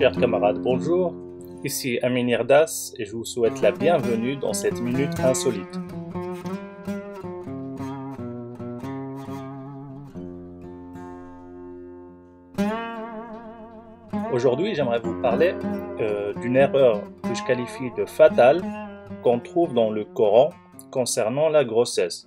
Chers camarades, bonjour. Ici Amin Irdas et je vous souhaite la bienvenue dans cette minute insolite. Aujourd'hui, j'aimerais vous parler d'une erreur que je qualifie de fatale qu'on trouve dans le Coran concernant la grossesse.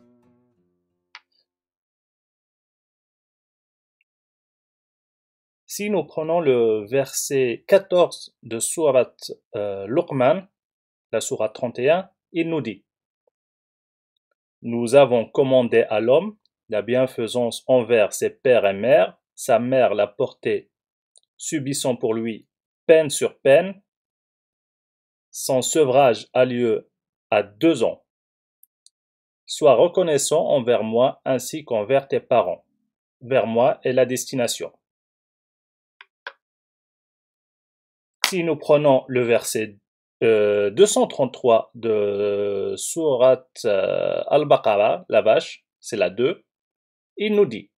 Si nous prenons le verset 14 de sourate Luqman, la sourate 31, il nous dit: Nous avons commandé à l'homme la bienfaisance envers ses pères et mères, sa mère l'a porté, subissant pour lui peine sur peine. Son sevrage a lieu à 2 ans. Sois reconnaissant envers moi ainsi qu'envers tes parents. Vers moi est la destination. Si nous prenons le verset 233 de sourate Al-Baqarah, la vache, c'est la 2, il nous dit: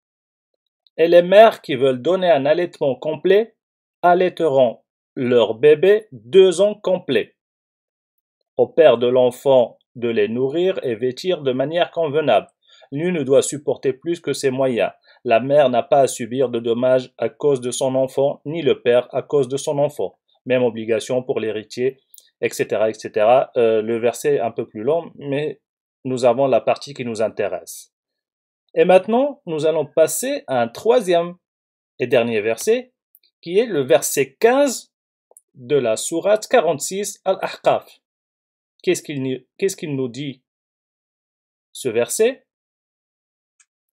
Et les mères qui veulent donner un allaitement complet allaiteront leur bébé 2 ans complets. Au père de l'enfant de les nourrir et vêtir de manière convenable. Nul ne doit supporter plus que ses moyens. La mère n'a pas à subir de dommages à cause de son enfant, ni le père à cause de son enfant. Même obligation pour l'héritier, etc., etc. Le verset est un peu plus long, mais nous avons la partie qui nous intéresse. Et maintenant, nous allons passer à un troisième et dernier verset, qui est le verset 15 de la sourate 46 Al-Ahqaf. Qu'est-ce qu'il nous dit, ce verset?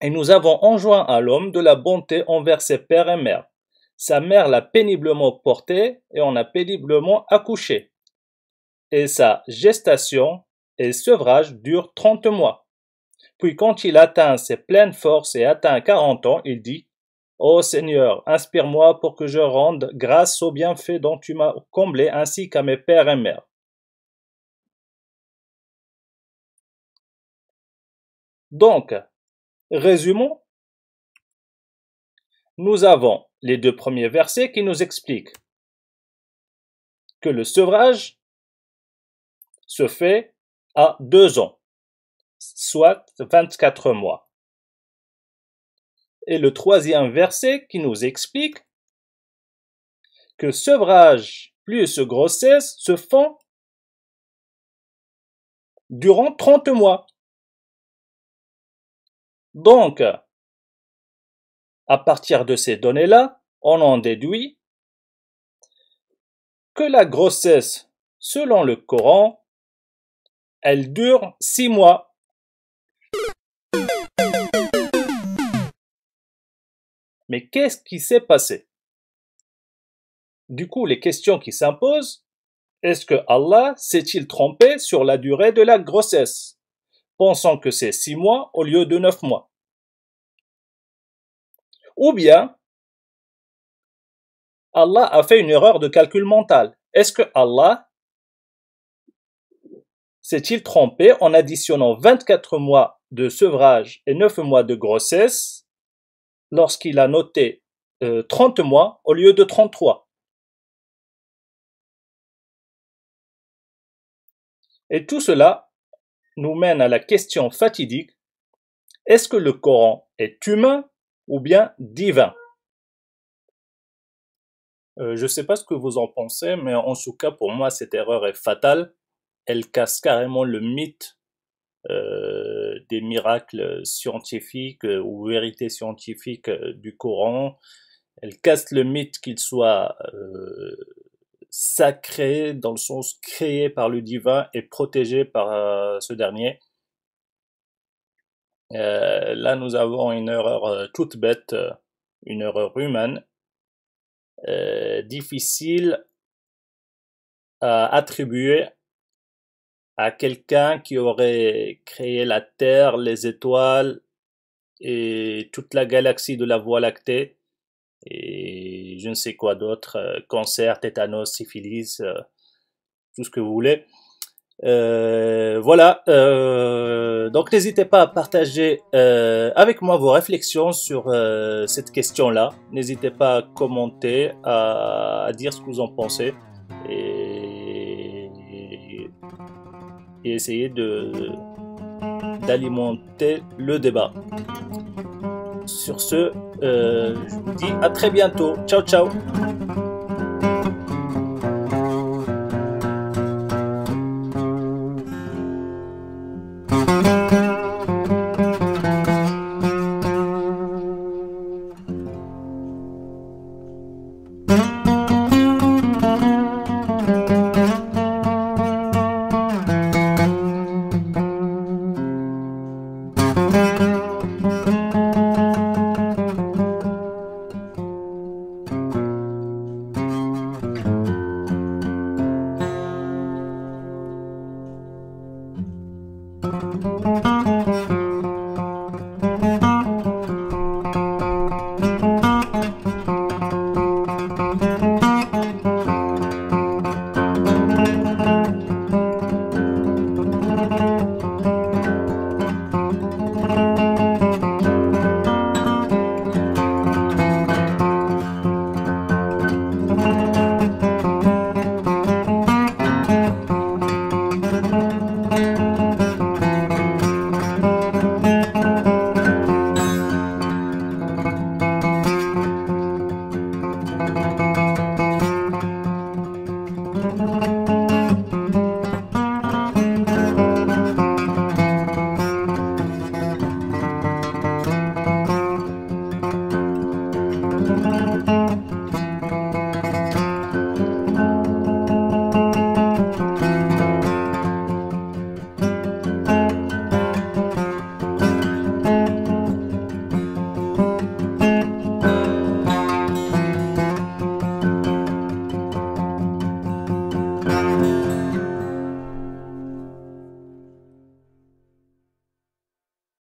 Et nous avons enjoint à l'homme de la bonté envers ses pères et mères. Sa mère l'a péniblement porté et en a péniblement accouché. Et sa gestation et sevrage durent 30 mois. Puis quand il atteint ses pleines forces et atteint 40 ans, il dit: Ô Seigneur, inspire-moi pour que je rende grâce aux bienfaits dont tu m'as comblé ainsi qu'à mes pères et mères. Donc, résumons. Nous avons les 2 premiers versets qui nous expliquent que le sevrage se fait à 2 ans, soit 24 mois. Et le troisième verset qui nous explique que sevrage plus grossesse se font durant 30 mois. Donc, à partir de ces données-là, on en déduit que la grossesse, selon le Coran, elle dure 6 mois. Mais qu'est-ce qui s'est passé? Du coup, les questions qui s'imposent: est-ce que Allah s'est-il trompé sur la durée de la grossesse, pensant que c'est 6 mois au lieu de 9 mois? Ou bien, Allah a fait une erreur de calcul mental. Est-ce que Allah s'est-il trompé en additionnant 24 mois de sevrage et 9 mois de grossesse lorsqu'il a noté 30 mois au lieu de 33? Et tout cela nous mène à la question fatidique: est-ce que le Coran est humain ou bien divin? Je ne sais pas ce que vous en pensez, mais en tout cas pour moi cette erreur est fatale. Elle casse carrément le mythe des miracles scientifiques ou vérités scientifiques du Coran. Elle casse le mythe qu'il soit sacré dans le sens créé par le divin et protégé par ce dernier. Là nous avons une erreur toute bête, une erreur humaine, difficile à attribuer à quelqu'un qui aurait créé la Terre, les étoiles et toute la galaxie de la Voie lactée et je ne sais quoi d'autre, cancer, tétanos, syphilis, tout ce que vous voulez. Voilà, donc n'hésitez pas à partager avec moi vos réflexions sur cette question-là. N'hésitez pas à commenter, à dire ce que vous en pensez et, et essayer d'alimenter le débat. Sur ce, je vous dis à très bientôt. Ciao, ciao.